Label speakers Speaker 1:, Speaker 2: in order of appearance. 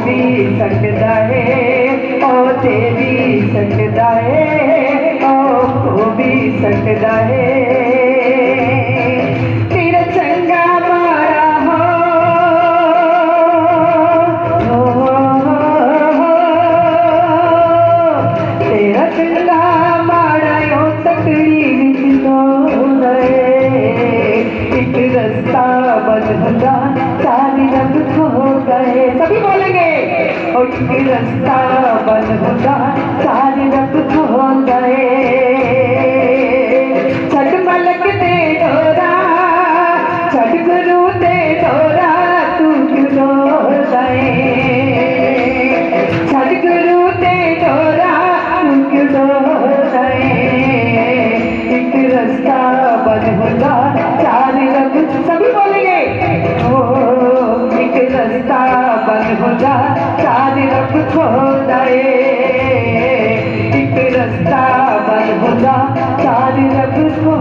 Speaker 1: भी सकता है, ओ दे भी सकता है, ओ खो भी सकता है। तेरा चंगा मारा तेरा चंगा मारा यो तकड़ी एक रास्ता बंद होगा, सारी रब खो गए। सभी बोलेंगे और एक रास्ता बंद होगा, सारी रब खो गए। छठ मलक दे डोरा, छठ गुरु दे डोरा, तू क्यों डोर गए। छठ गुरु दे डोरा, तू क्यों डोर गए। एक रास्ता बंद होगा, सारी रब, सभी बोलेंगे ओ एक रास्ता बंद होगा, सारी रब खो गए। एक रास्ता बंद होगा, सारी रब खो